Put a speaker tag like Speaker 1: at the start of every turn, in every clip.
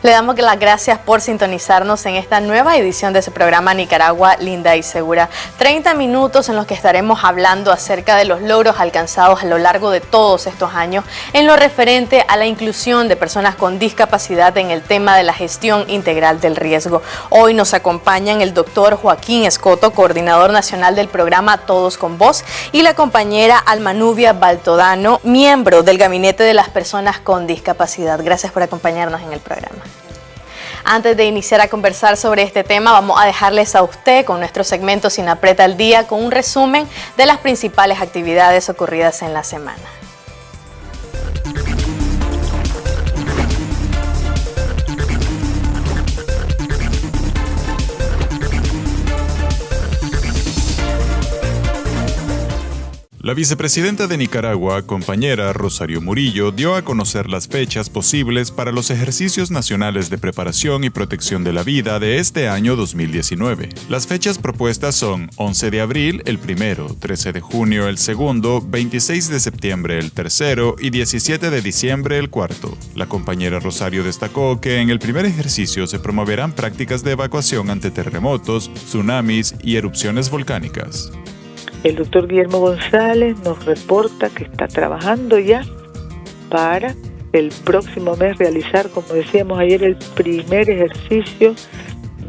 Speaker 1: Le damos las gracias por sintonizarnos en esta nueva edición de su programa Nicaragua Linda y Segura. 30 minutos en los que estaremos hablando acerca de los logros alcanzados a lo largo de todos estos años en lo referente a la inclusión de personas con discapacidad en el tema de la gestión integral del riesgo. Hoy nos acompañan el doctor Joaquín Escoto, coordinador nacional del programa Todos con Voz, y la compañera Almanubia Baltodano, miembro del Gabinete de las Personas con Discapacidad. Gracias por acompañarnos en el programa. Antes de iniciar a conversar sobre este tema, vamos a dejarles a usted con nuestro segmento SINAPRED al Día con un resumen de las principales actividades ocurridas en la semana.
Speaker 2: La vicepresidenta de Nicaragua, compañera Rosario Murillo, dio a conocer las fechas posibles para los ejercicios nacionales de preparación y protección de la vida de este año 2019. Las fechas propuestas son 11 de abril el primero, 13 de junio el segundo, 26 de septiembre el tercero y 17 de diciembre el cuarto. La compañera Rosario destacó que en el primer ejercicio se promoverán prácticas de evacuación ante terremotos, tsunamis y erupciones volcánicas.
Speaker 3: El doctor Guillermo González nos reporta que está trabajando ya para el próximo mes realizar, como decíamos ayer, el primer ejercicio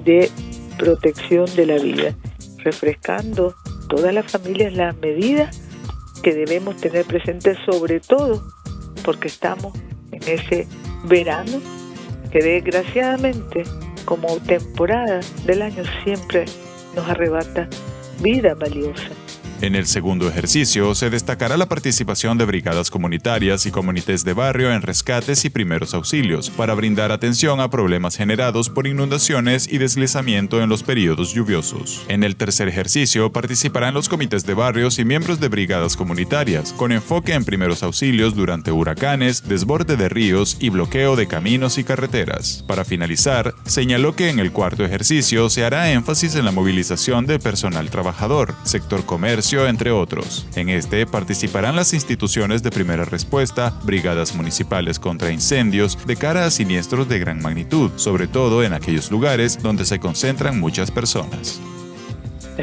Speaker 3: de protección de la vida, refrescando todas las familias las medidas que debemos tener presentes, sobre todo porque estamos en ese verano que desgraciadamente, como temporada del año, siempre nos arrebata vida valiosa.
Speaker 2: En el segundo ejercicio se destacará la participación de brigadas comunitarias y comités de barrio en rescates y primeros auxilios para brindar atención a problemas generados por inundaciones y deslizamiento en los periodos lluviosos. En el tercer ejercicio participarán los comités de barrios y miembros de brigadas comunitarias, con enfoque en primeros auxilios durante huracanes, desborde de ríos y bloqueo de caminos y carreteras. Para finalizar, señaló que en el cuarto ejercicio se hará énfasis en la movilización de personal trabajador, sector comercio, entre otros. En este participarán las instituciones de primera respuesta, brigadas municipales contra incendios, de cara a siniestros de gran magnitud, sobre todo en aquellos lugares donde se concentran muchas personas.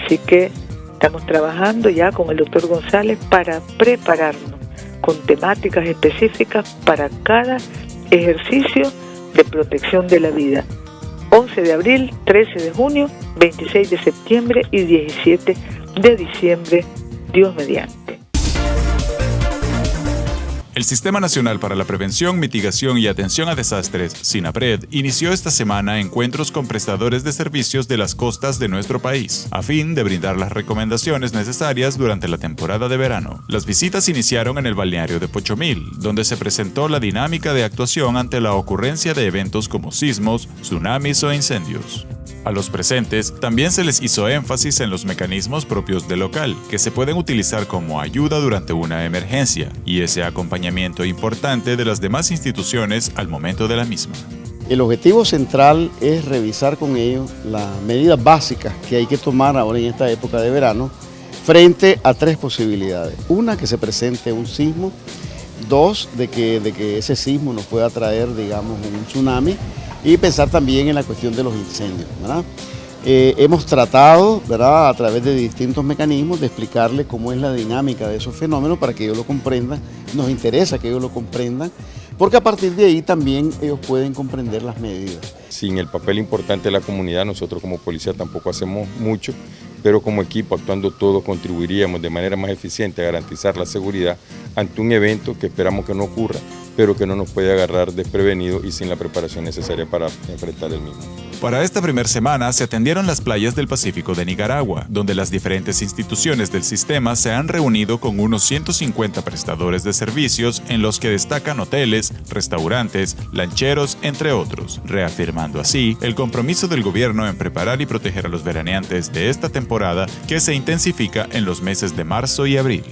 Speaker 3: Así que estamos trabajando ya con el doctor González para prepararnos con temáticas específicas para cada ejercicio de protección de la vida. 11 de abril, 13 de junio, 26 de septiembre y 17 de diciembre, Dios mediante.
Speaker 2: El Sistema Nacional para la Prevención, Mitigación y Atención a Desastres, SINAPRED, inició esta semana encuentros con prestadores de servicios de las costas de nuestro país, a fin de brindar las recomendaciones necesarias durante la temporada de verano. Las visitas iniciaron en el balneario de Pochomil, donde se presentó la dinámica de actuación ante la ocurrencia de eventos como sismos, tsunamis o incendios. A los presentes también se les hizo énfasis en los mecanismos propios del local, que se pueden utilizar como ayuda durante una emergencia, y ese acompañamiento importante de las demás instituciones al momento de la misma.
Speaker 4: El objetivo central es revisar con ellos las medidas básicas que hay que tomar ahora en esta época de verano frente a tres posibilidades. Una, que se presente un sismo. Dos, de que ese sismo nos pueda traer, digamos, un tsunami. Y pensar también en la cuestión de los incendios, ¿verdad? Hemos tratado, ¿verdad?, a través de distintos mecanismos de explicarles cómo es la dinámica de esos fenómenos para que ellos lo comprendan. Nos interesa que ellos lo comprendan, porque a partir de ahí también ellos pueden comprender las medidas.
Speaker 5: Sin el papel importante de la comunidad, nosotros como policía tampoco hacemos mucho, pero como equipo, actuando todos, contribuiríamos de manera más eficiente a garantizar la seguridad ante un evento que esperamos que no ocurra, pero que no nos puede agarrar desprevenido y sin la preparación necesaria para enfrentar el mismo.
Speaker 2: Para esta primera semana se atendieron las playas del Pacífico de Nicaragua, donde las diferentes instituciones del sistema se han reunido con unos 150 prestadores de servicios, en los que destacan hoteles, restaurantes, lancheros, entre otros, reafirmando así el compromiso del gobierno en preparar y proteger a los veraneantes de esta temporada, que se intensifica en los meses de marzo y abril.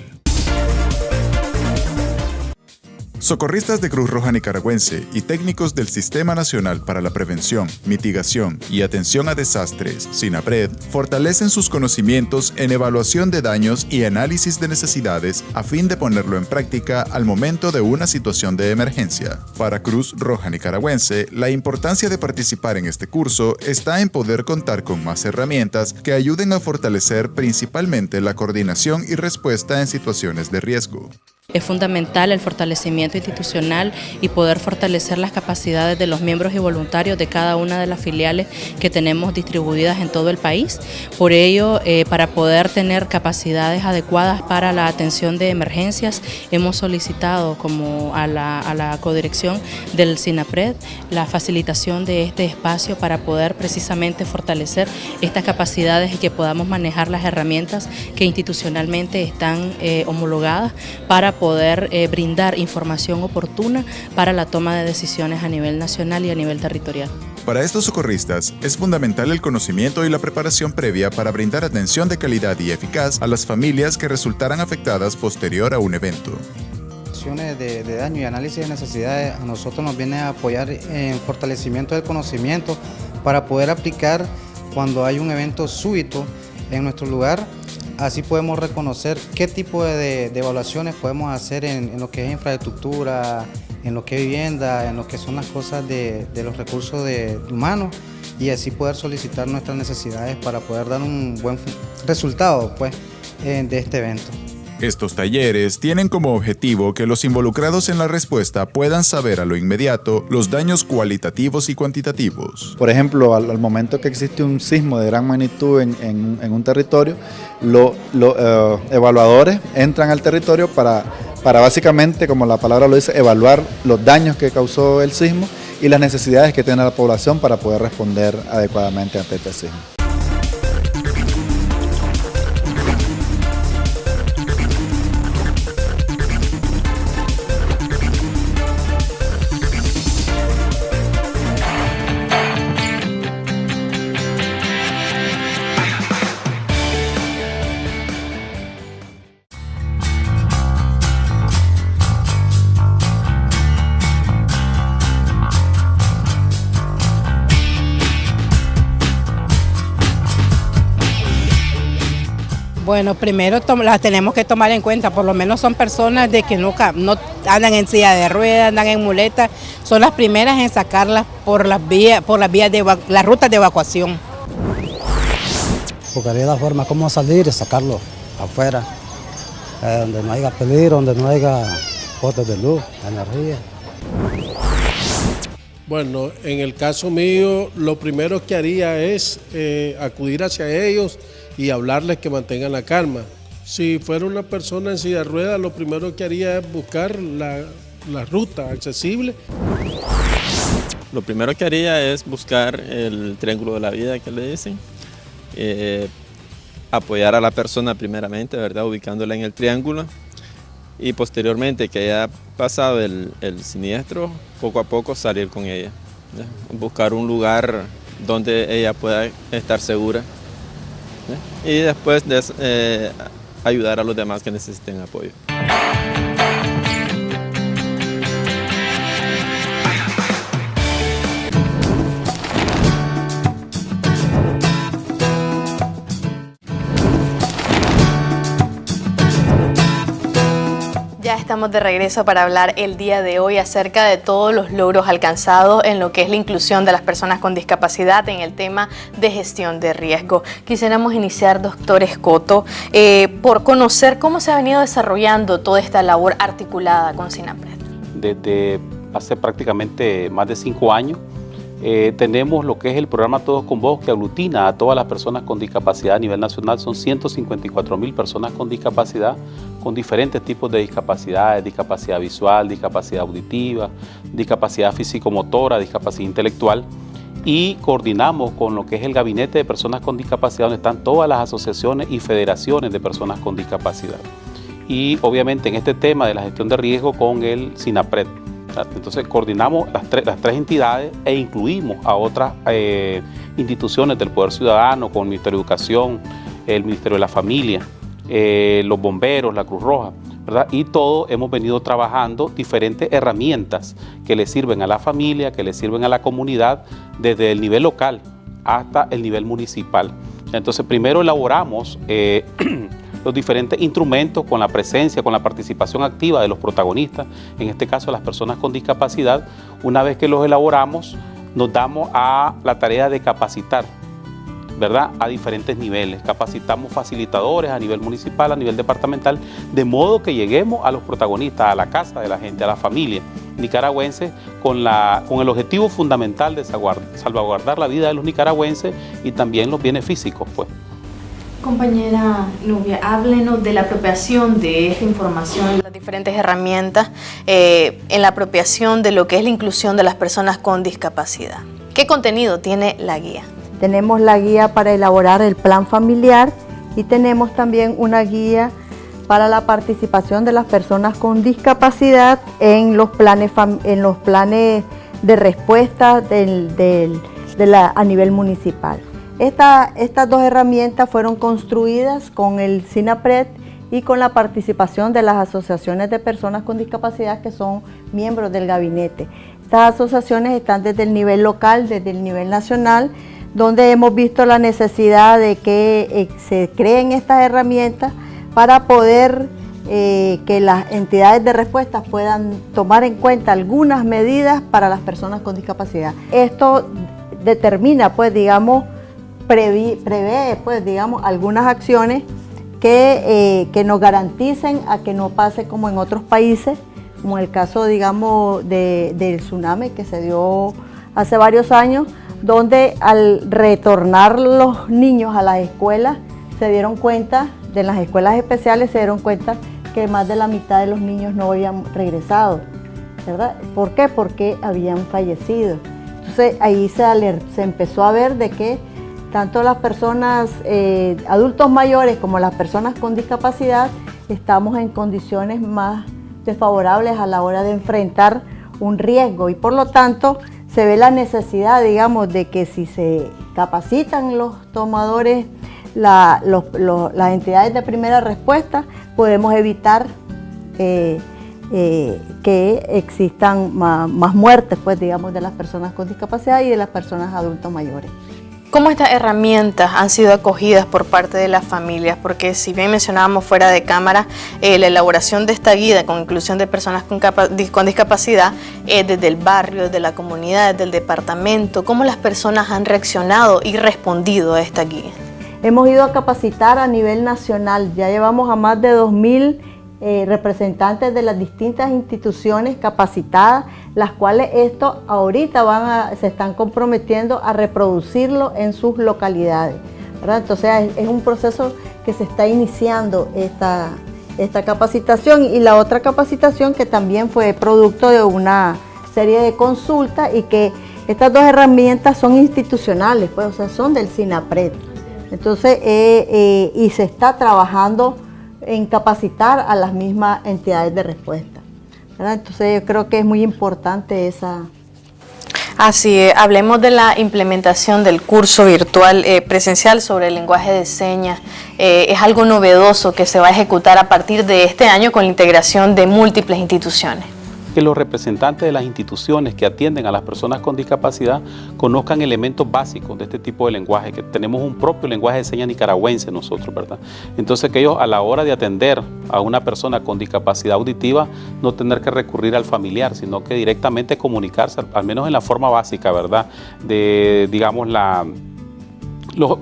Speaker 2: Socorristas de Cruz Roja Nicaragüense y técnicos del Sistema Nacional para la Prevención, Mitigación y Atención a Desastres, SINAPRED, fortalecen sus conocimientos en evaluación de daños y análisis de necesidades a fin de ponerlo en práctica al momento de una situación de emergencia. Para Cruz Roja Nicaragüense, la importancia de participar en este curso está en poder contar con más herramientas que ayuden a fortalecer principalmente la coordinación y respuesta en situaciones de riesgo.
Speaker 6: Es fundamental el fortalecimiento institucional y poder fortalecer las capacidades de los miembros y voluntarios de cada una de las filiales que tenemos distribuidas en todo el país. Por ello, para poder tener capacidades adecuadas para la atención de emergencias, hemos solicitado como a la codirección del SINAPRED la facilitación de este espacio para poder precisamente fortalecer estas capacidades y que podamos manejar las herramientas que institucionalmente están homologadas para poder brindar información oportuna para la toma de decisiones a nivel nacional y a nivel territorial.
Speaker 2: Para estos socorristas, es fundamental el conocimiento y la preparación previa para brindar atención de calidad y eficaz a las familias que resultaran afectadas posterior a un evento.
Speaker 7: De daño y análisis de necesidades a nosotros nos viene a apoyar en fortalecimiento del conocimiento para poder aplicar cuando hay un evento súbito en nuestro lugar. Así podemos reconocer qué tipo de evaluaciones podemos hacer en lo que es infraestructura, en lo que es vivienda, en lo que son las cosas de los recursos humanos y así poder solicitar nuestras necesidades para poder dar un buen resultado de este evento.
Speaker 2: Estos talleres tienen como objetivo que los involucrados en la respuesta puedan saber a lo inmediato los daños cualitativos y cuantitativos.
Speaker 8: Por ejemplo, al momento que existe un sismo de gran magnitud en un territorio, los evaluadores entran al territorio para básicamente, como la palabra lo dice, evaluar los daños que causó el sismo y las necesidades que tiene la población para poder responder adecuadamente ante este sismo.
Speaker 9: Bueno, primero las tenemos que tomar en cuenta, por lo menos son personas de que no andan en silla de ruedas, andan en muletas, son las primeras en sacarlas por las rutas de evacuación.
Speaker 10: Buscaría la forma cómo salir y sacarlo afuera, donde no haya peligro, donde no haya cortes de luz, energía.
Speaker 11: Bueno, en el caso mío, lo primero que haría es acudir hacia ellos y hablarles que mantengan la calma. Si fuera una persona en silla de ruedas, lo primero que haría es buscar la ruta accesible.
Speaker 12: Lo primero que haría es buscar el triángulo de la vida que le dicen, apoyar a la persona primeramente, ¿verdad? Ubicándola en el triángulo y posteriormente que haya pasado el siniestro, poco a poco salir con ella, ¿ya? Buscar un lugar donde ella pueda estar segura, ¿ya? Y después ayudar a los demás que necesiten apoyo.
Speaker 1: Ya estamos de regreso para hablar el día de hoy acerca de todos los logros alcanzados en lo que es la inclusión de las personas con discapacidad en el tema de gestión de riesgo. Quisiéramos iniciar, doctor Escoto, por conocer cómo se ha venido desarrollando toda esta labor articulada con SINAPRED.
Speaker 13: Desde hace prácticamente más de 5 años tenemos lo que es el programa Todos con Voz, que aglutina a todas las personas con discapacidad a nivel nacional. Son 154.000 personas con discapacidad, con diferentes tipos de discapacidades: discapacidad visual, discapacidad auditiva, discapacidad físico-motora, discapacidad intelectual. Y coordinamos con lo que es el Gabinete de Personas con Discapacidad, donde están todas las asociaciones y federaciones de personas con discapacidad. Y obviamente en este tema de la gestión de riesgo con el SINAPRED. Entonces coordinamos las tres entidades e incluimos a otras instituciones del Poder Ciudadano, con el Ministerio de Educación, el Ministerio de la Familia, los bomberos, la Cruz Roja, ¿verdad? Y todo hemos venido trabajando diferentes herramientas que le sirven a la familia, que le sirven a la comunidad, desde el nivel local hasta el nivel municipal. Entonces, primero elaboramos los diferentes instrumentos con la presencia, con la participación activa de los protagonistas, en este caso las personas con discapacidad. Una vez que los elaboramos, nos damos a la tarea de capacitar, ¿verdad?, a diferentes niveles. Capacitamos facilitadores a nivel municipal, a nivel departamental, de modo que lleguemos a los protagonistas, a la casa de la gente, a la familia nicaragüense, con el objetivo fundamental de salvaguardar la vida de los nicaragüenses y también los bienes físicos, pues.
Speaker 1: Compañera Nubia, háblenos de la apropiación de esta información, las diferentes herramientas en la apropiación de lo que es la inclusión de las personas con discapacidad. ¿Qué contenido tiene la guía?
Speaker 14: Tenemos la guía para elaborar el plan familiar y tenemos también una guía para la participación de las personas con discapacidad en los planes de respuesta a nivel municipal. Estas dos herramientas fueron construidas con el SINAPRED y con la participación de las asociaciones de personas con discapacidad que son miembros del gabinete. Estas asociaciones están desde el nivel local, desde el nivel nacional, donde hemos visto la necesidad de que se creen estas herramientas para poder que las entidades de respuesta puedan tomar en cuenta algunas medidas para las personas con discapacidad. Esto determina, pues, digamos, prevé, pues, digamos, algunas acciones que nos garanticen a que no pase como en otros países, como el caso, digamos, del tsunami que se dio hace varios años, donde al retornar los niños a las escuelas se dieron cuenta, de las escuelas especiales se dieron cuenta que más de la mitad de los niños no habían regresado, ¿verdad? ¿Por qué? Porque habían fallecido. Entonces ahí se empezó a ver de que tanto las personas adultos mayores como las personas con discapacidad estamos en condiciones más desfavorables a la hora de enfrentar un riesgo y por lo tanto se ve la necesidad, digamos, de que si se capacitan los tomadores, las entidades de primera respuesta, podemos evitar que existan más muertes, pues, digamos, de las personas con discapacidad y de las personas adultos mayores.
Speaker 1: ¿Cómo estas herramientas han sido acogidas por parte de las familias? Porque si bien mencionábamos fuera de cámara, la elaboración de esta guía con inclusión de personas con discapacidad desde el barrio, desde la comunidad, desde el departamento, ¿cómo las personas han reaccionado y respondido a esta guía?
Speaker 14: Hemos ido a capacitar a nivel nacional, ya llevamos a más de 2.000 representantes de las distintas instituciones capacitadas, las cuales esto ahorita se están comprometiendo a reproducirlo en sus localidades, ¿verdad? Entonces es un proceso que se está iniciando esta capacitación y la otra capacitación que también fue producto de una serie de consultas y que estas dos herramientas son institucionales, pues, o sea, son del SINAPRED. Entonces, y se está trabajando en capacitar a las mismas entidades de respuesta, ¿verdad? Entonces yo creo que es muy importante esa.
Speaker 1: Así es, hablemos de la implementación del curso virtual presencial sobre el lenguaje de señas. Es algo novedoso que se va a ejecutar a partir de este año con la integración de múltiples instituciones.
Speaker 13: Que los representantes de las instituciones que atienden a las personas con discapacidad conozcan elementos básicos de este tipo de lenguaje, que tenemos un propio lenguaje de señas nicaragüense nosotros, ¿verdad? Entonces que ellos a la hora de atender a una persona con discapacidad auditiva no tener que recurrir al familiar, sino que directamente comunicarse, al menos en la forma básica, ¿verdad? De, digamos, las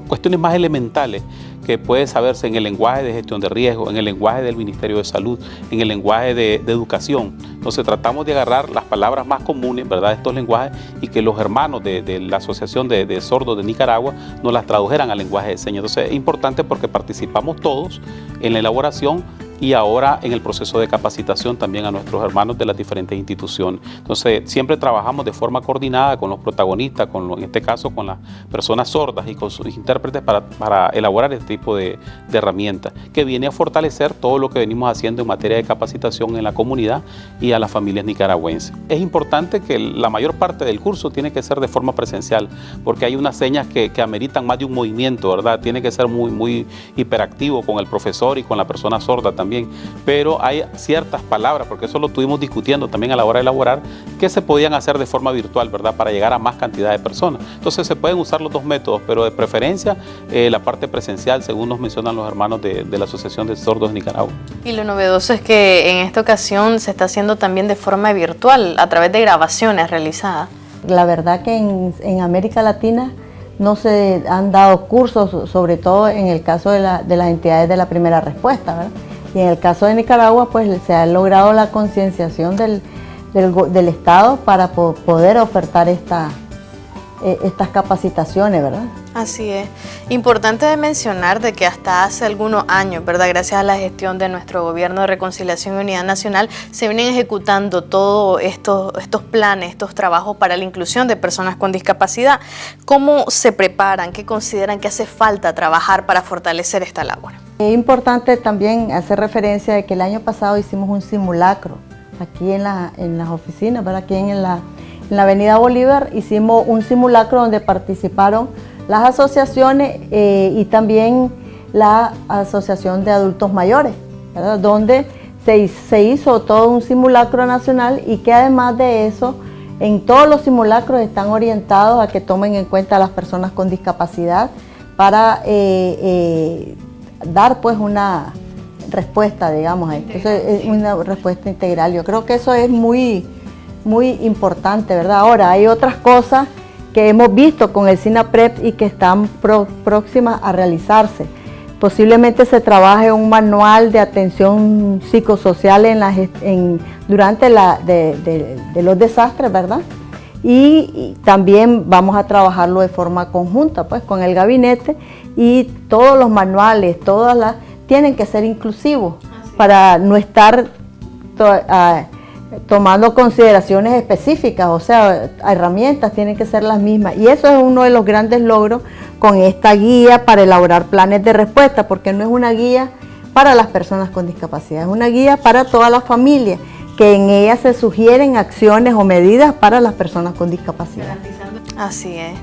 Speaker 13: cuestiones más elementales que puede saberse en el lenguaje de gestión de riesgo, en el lenguaje del Ministerio de Salud, en el lenguaje de educación. Entonces tratamos de agarrar las palabras más comunes, ¿verdad?, de estos lenguajes y que los hermanos de la Asociación de Sordos de Nicaragua nos las tradujeran al lenguaje de señas. Entonces es importante porque participamos todos en la elaboración y ahora en el proceso de capacitación también a nuestros hermanos de las diferentes instituciones. Entonces siempre trabajamos de forma coordinada con los protagonistas, en este caso con las personas sordas y con sus intérpretes para elaborar este tipo de herramientas que viene a fortalecer todo lo que venimos haciendo en materia de capacitación en la comunidad y a las familias nicaragüenses. Es importante que la mayor parte del curso tiene que ser de forma presencial porque hay unas señas que ameritan más de un movimiento, ¿verdad? Tiene que ser muy hiperactivo con el profesor y con la persona sorda también. también, pero hay ciertas palabras, porque eso lo estuvimos discutiendo también a la hora de elaborar, que se podían hacer de forma virtual, ¿verdad? Para llegar a más cantidad de personas. Entonces se pueden usar los dos métodos, pero de preferencia la parte presencial, según nos mencionan los hermanos de la Asociación de Sordos de Nicaragua.
Speaker 1: Y lo novedoso es que en esta ocasión se está haciendo también de forma virtual, a través de grabaciones realizadas.
Speaker 14: La verdad que en América Latina no se han dado cursos, sobre todo en el caso de las entidades de la primera respuesta, ¿verdad? Y en el caso de Nicaragua, pues se ha logrado la concienciación del Estado para poder ofertar estas capacitaciones, ¿verdad?
Speaker 1: Así es. Importante de mencionar de que hasta hace algunos años, ¿verdad? Gracias a la gestión de nuestro Gobierno de Reconciliación y Unidad Nacional, se vienen ejecutando todos estos planes, estos trabajos para la inclusión de personas con discapacidad. ¿Cómo se preparan? ¿Qué consideran que hace falta trabajar para fortalecer esta labor?
Speaker 14: Es importante también hacer referencia de que el año pasado hicimos un simulacro aquí en las oficinas, ¿verdad? Aquí en la Avenida Bolívar hicimos un simulacro donde participaron las asociaciones y también la Asociación de Adultos Mayores, ¿verdad? Donde se hizo todo un simulacro nacional y que además de eso, en todos los simulacros están orientados a que tomen en cuenta a las personas con discapacidad para dar pues una respuesta, digamos, entonces una respuesta integral. Yo creo que eso es muy importante, ¿verdad? Ahora, hay otras cosas que hemos visto con el SINAPREP y que están próximas a realizarse. Posiblemente se trabaje un manual de atención psicosocial durante los desastres, ¿verdad? Y también vamos a trabajarlo de forma conjunta, pues, con el gabinete, y todos los manuales, tienen que ser inclusivos para no estar tomando consideraciones específicas, o sea, herramientas tienen que ser las mismas. Y eso es uno de los grandes logros con esta guía para elaborar planes de respuesta, porque no es una guía para las personas con discapacidad, es una guía para toda la familia, que en ella se sugieren acciones o medidas para las personas con discapacidad.
Speaker 1: Así es.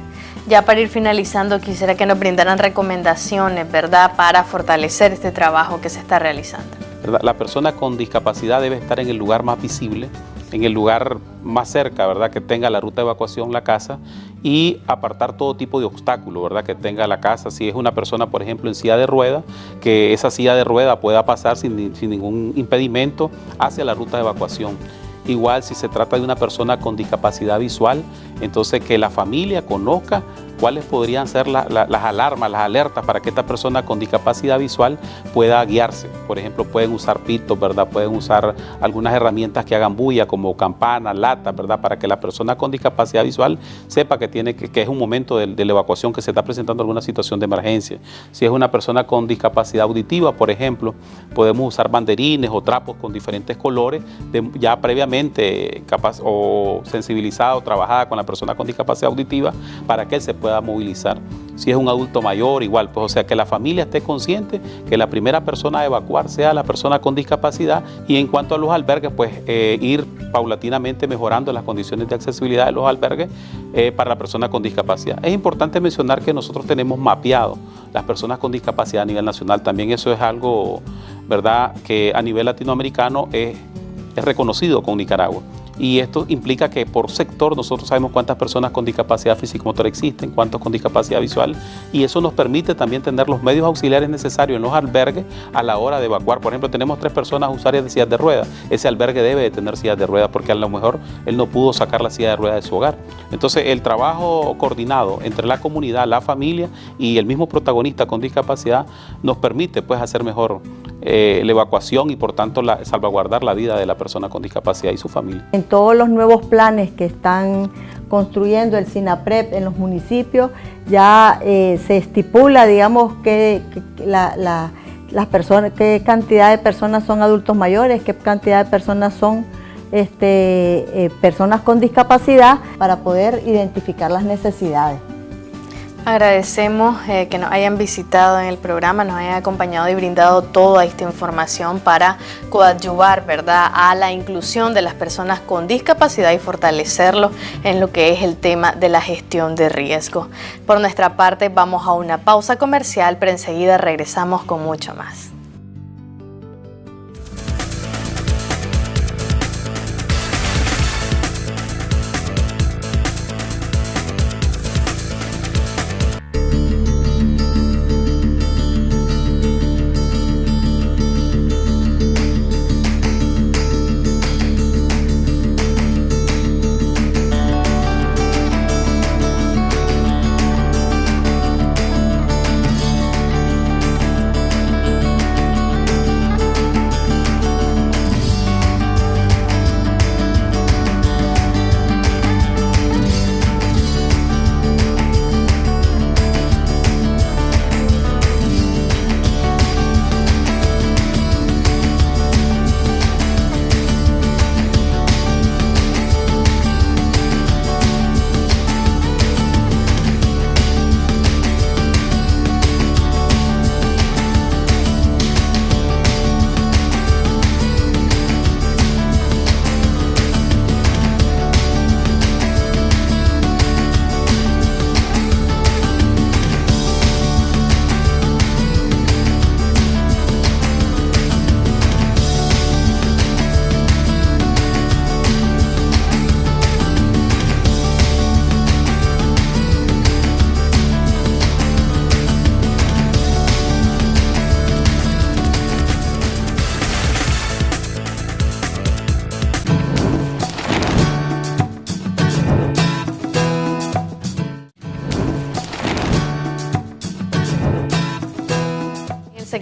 Speaker 1: Ya para ir finalizando, quisiera que nos brindaran recomendaciones, ¿verdad?, para fortalecer este trabajo que se está realizando.
Speaker 13: ¿Verdad? La persona con discapacidad debe estar en el lugar más visible, en el lugar más cerca, ¿verdad?, que tenga la ruta de evacuación, la casa, y apartar todo tipo de obstáculo, ¿verdad?, que tenga la casa. Si es una persona, por ejemplo, en silla de rueda, que esa silla de rueda pueda pasar sin ningún impedimento hacia la ruta de evacuación. Igual si se trata de una persona con discapacidad visual, entonces que la familia conozca cuáles podrían ser las alarmas, las alertas para que esta persona con discapacidad visual pueda guiarse. Por ejemplo, pueden usar pitos, ¿verdad? Pueden usar algunas herramientas que hagan bulla como campanas, latas, ¿verdad? Para que la persona con discapacidad visual sepa que es un momento de la evacuación, que se está presentando alguna situación de emergencia. Si es una persona con discapacidad auditiva, por ejemplo, podemos usar banderines o trapos con diferentes colores, ya previamente o sensibilizada o trabajada con la persona con discapacidad auditiva, para que él se pueda movilizar. Si es un adulto mayor, igual, pues, o sea, que la familia esté consciente que la primera persona a evacuar sea la persona con discapacidad. Y en cuanto a los albergues, pues ir paulatinamente mejorando las condiciones de accesibilidad de los albergues para la persona con discapacidad. Es importante mencionar que nosotros tenemos mapeado las personas con discapacidad a nivel nacional. También eso es algo, ¿verdad?, que a nivel latinoamericano es reconocido con Nicaragua. Y esto implica que por sector nosotros sabemos cuántas personas con discapacidad físico-motora existen, cuántos con discapacidad visual, y eso nos permite también tener los medios auxiliares necesarios en los albergues a la hora de evacuar. Por ejemplo, tenemos 3 personas usuarias de sillas de ruedas. Ese albergue debe de tener sillas de ruedas porque a lo mejor él no pudo sacar la silla de ruedas de su hogar. Entonces, el trabajo coordinado entre la comunidad, la familia y el mismo protagonista con discapacidad nos permite, pues, hacer mejor la evacuación y por tanto salvaguardar la vida de la persona con discapacidad y su familia.
Speaker 14: En todos los nuevos planes que están construyendo el SINAPREP en los municipios ya se estipula, digamos, las personas, qué cantidad de personas son adultos mayores, qué cantidad de personas son personas con discapacidad, para poder identificar las necesidades.
Speaker 1: Agradecemos que nos hayan visitado en el programa, nos hayan acompañado y brindado toda esta información para coadyuvar, ¿verdad?, a la inclusión de las personas con discapacidad y fortalecerlo en lo que es el tema de la gestión de riesgo. Por nuestra parte, vamos a una pausa comercial, pero enseguida regresamos con mucho más.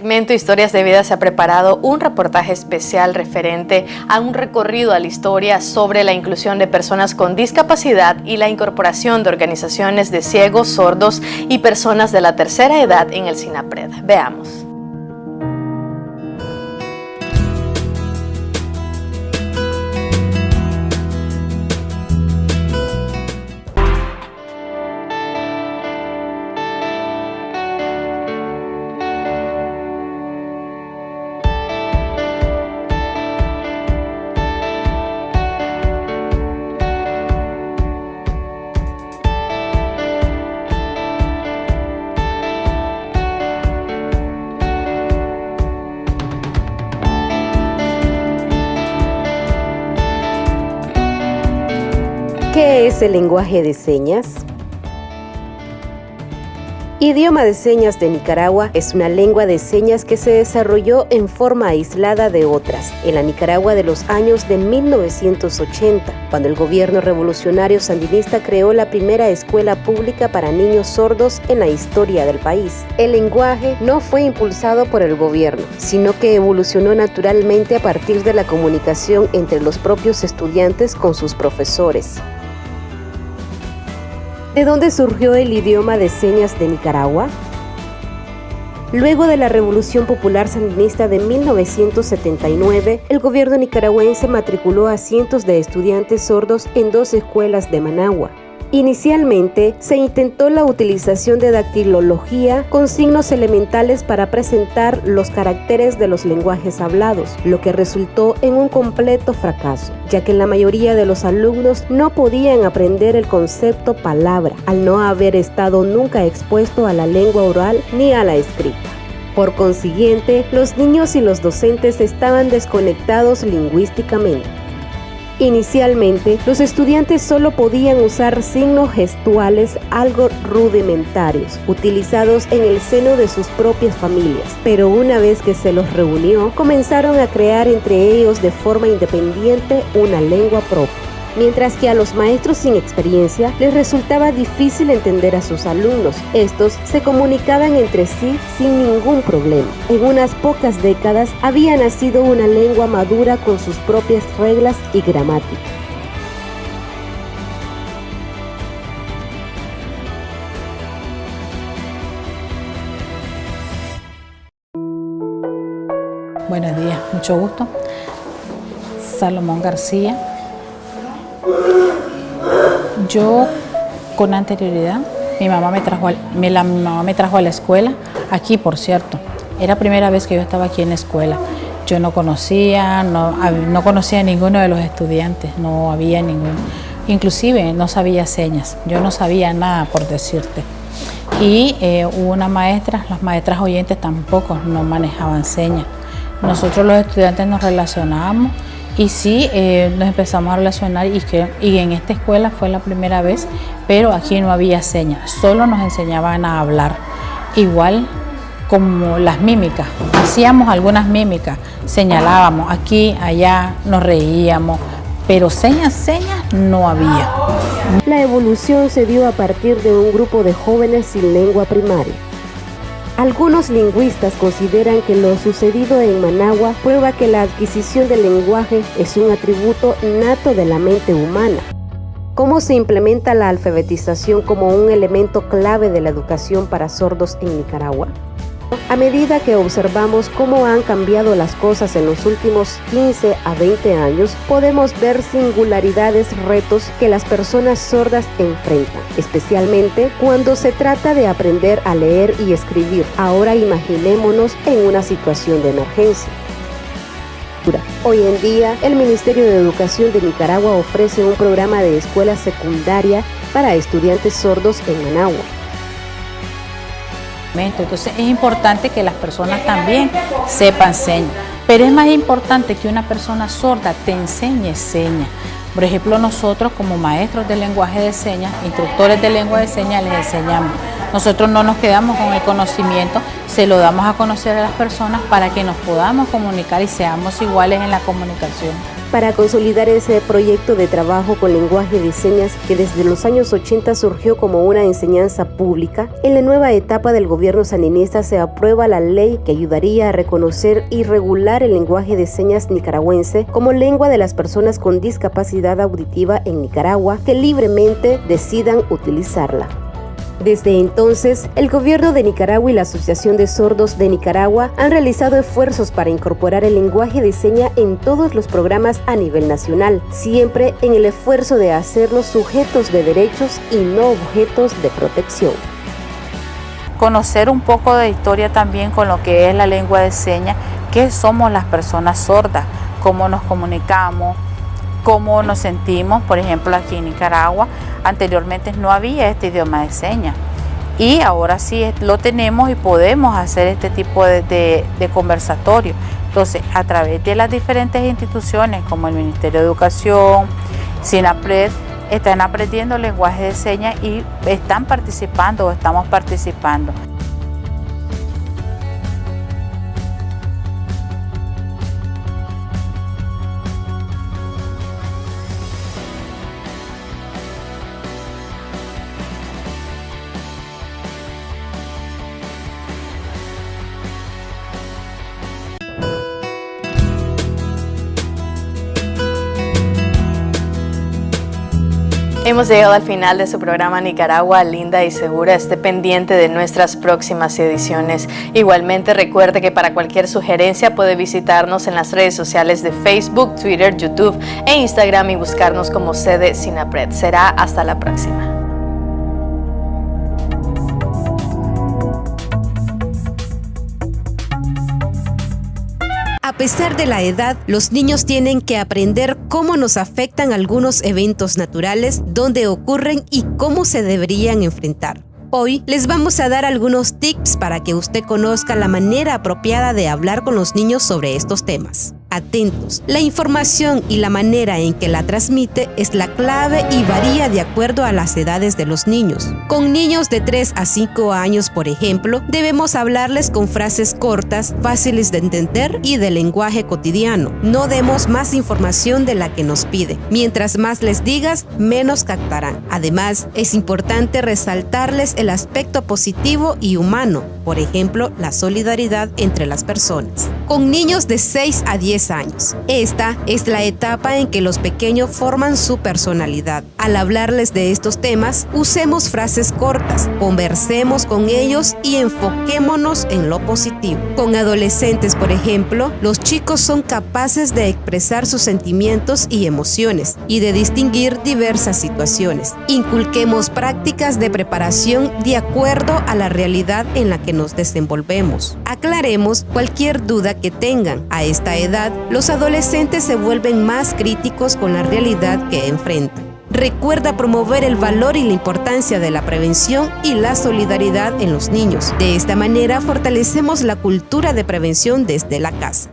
Speaker 1: segmento Historias de Vida se ha preparado un reportaje especial referente a un recorrido a la historia sobre la inclusión de personas con discapacidad y la incorporación de organizaciones de ciegos, sordos y personas de la tercera edad en el SINAPRED. Veamos.
Speaker 15: ¿Qué es el lenguaje de señas? Idioma de señas de Nicaragua es una lengua de señas que se desarrolló en forma aislada de otras en la Nicaragua de los años de 1980, cuando el gobierno revolucionario sandinista creó la primera escuela pública para niños sordos en la historia del país. El lenguaje no fue impulsado por el gobierno, sino que evolucionó naturalmente a partir de la comunicación entre los propios estudiantes con sus profesores. ¿De dónde surgió el idioma de señas de Nicaragua? Luego de la Revolución Popular Sandinista de 1979, el gobierno nicaragüense matriculó a cientos de estudiantes sordos en 2 escuelas de Managua. Inicialmente, se intentó la utilización de dactilología con signos elementales para presentar los caracteres de los lenguajes hablados, lo que resultó en un completo fracaso, ya que la mayoría de los alumnos no podían aprender el concepto palabra, al no haber estado nunca expuesto a la lengua oral ni a la escrita. Por consiguiente, los niños y los docentes estaban desconectados lingüísticamente. Inicialmente, los estudiantes solo podían usar signos gestuales algo rudimentarios, utilizados en el seno de sus propias familias, pero una vez que se los reunió, comenzaron a crear entre ellos de forma independiente una lengua propia. Mientras que a los maestros sin experiencia les resultaba difícil entender a sus alumnos. Estos se comunicaban entre sí sin ningún problema. En unas pocas décadas había nacido una lengua madura con sus propias reglas y gramática.
Speaker 16: Buenos días, mucho gusto. Salomón García. Yo con anterioridad, mi mamá me trajo a la escuela, aquí por cierto, era la primera vez que yo estaba aquí en la escuela. Yo no conocía a ninguno de los estudiantes, no había ninguno, inclusive no sabía señas, yo no sabía nada por decirte. Y hubo una maestra, las maestras oyentes tampoco no manejaban señas. Nosotros los estudiantes nos relacionábamos. Y sí, nos empezamos a relacionar y en esta escuela fue la primera vez, pero aquí no había señas, solo nos enseñaban a hablar. Igual como las mímicas, hacíamos algunas mímicas, señalábamos aquí, allá, nos reíamos, pero señas no había.
Speaker 15: La evolución se dio a partir de un grupo de jóvenes sin lengua primaria. Algunos lingüistas consideran que lo sucedido en Managua prueba que la adquisición del lenguaje es un atributo nato de la mente humana. ¿Cómo se implementa la alfabetización como un elemento clave de la educación para sordos en Nicaragua? A medida que observamos cómo han cambiado las cosas en los últimos 15 a 20 años, podemos ver singularidades, retos que las personas sordas enfrentan, especialmente cuando se trata de aprender a leer y escribir. Ahora imaginémonos en una situación de emergencia. Hoy en día, el Ministerio de Educación de Nicaragua ofrece un programa de escuela secundaria para estudiantes sordos en Managua.
Speaker 16: Entonces es importante que las personas también sepan señas, pero es más importante que una persona sorda te enseñe señas. Por ejemplo, nosotros como maestros de lenguaje de señas, instructores de lengua de señas, les enseñamos. Nosotros no nos quedamos con el conocimiento, se lo damos a conocer a las personas para que nos podamos comunicar y seamos iguales en la comunicación.
Speaker 15: Para consolidar ese proyecto de trabajo con lenguaje de señas que desde los años 80 surgió como una enseñanza pública, en la nueva etapa del gobierno sandinista se aprueba la ley que ayudaría a reconocer y regular el lenguaje de señas nicaragüense como lengua de las personas con discapacidad auditiva en Nicaragua que libremente decidan utilizarla. Desde entonces, el gobierno de Nicaragua y la Asociación de Sordos de Nicaragua han realizado esfuerzos para incorporar el lenguaje de señas en todos los programas a nivel nacional, siempre en el esfuerzo de hacerlos sujetos de derechos y no objetos de protección.
Speaker 16: Conocer un poco de historia también con lo que es la lengua de señas, qué somos las personas sordas, cómo nos comunicamos, cómo nos sentimos. Por ejemplo, aquí en Nicaragua anteriormente no había este idioma de señas y ahora sí lo tenemos y podemos hacer este tipo de conversatorio. Entonces, a través de las diferentes instituciones como el Ministerio de Educación, SINAPRED, están aprendiendo lenguaje de señas y están participando o estamos participando.
Speaker 1: Hemos llegado al final de su programa Nicaragua Linda y Segura. Esté pendiente de nuestras próximas ediciones. Igualmente recuerde que para cualquier sugerencia puede visitarnos en las redes sociales de Facebook, Twitter, YouTube e Instagram y buscarnos como sede SINAPRED. Será hasta la próxima.
Speaker 15: A pesar de la edad, los niños tienen que aprender cómo nos afectan algunos eventos naturales, dónde ocurren y cómo se deberían enfrentar. Hoy les vamos a dar algunos tips para que usted conozca la manera apropiada de hablar con los niños sobre estos temas. Atentos, la información y la manera en que la transmite es la clave y varía de acuerdo a las edades de los niños. Con niños de 3 a 5 años, por ejemplo, debemos hablarles con frases cortas, fáciles de entender y de lenguaje cotidiano. No demos más información de la que nos pide. Mientras más les digas, menos captarán. Además, es importante resaltarles el aspecto positivo y humano, por ejemplo, la solidaridad entre las personas. Con niños de 6 a 10 años. Esta es la etapa en que los pequeños forman su personalidad. Al hablarles de estos temas, usemos frases cortas, conversemos con ellos y enfoquémonos en lo positivo. Con adolescentes, por ejemplo, los chicos son capaces de expresar sus sentimientos y emociones y de distinguir diversas situaciones. Inculquemos prácticas de preparación de acuerdo a la realidad en la que nos desenvolvemos. Aclaremos cualquier duda que tengan. A esta edad, los adolescentes se vuelven más críticos con la realidad que enfrentan. Recuerda promover el valor y la importancia de la prevención y la solidaridad en los niños. De esta manera fortalecemos la cultura de prevención desde la casa.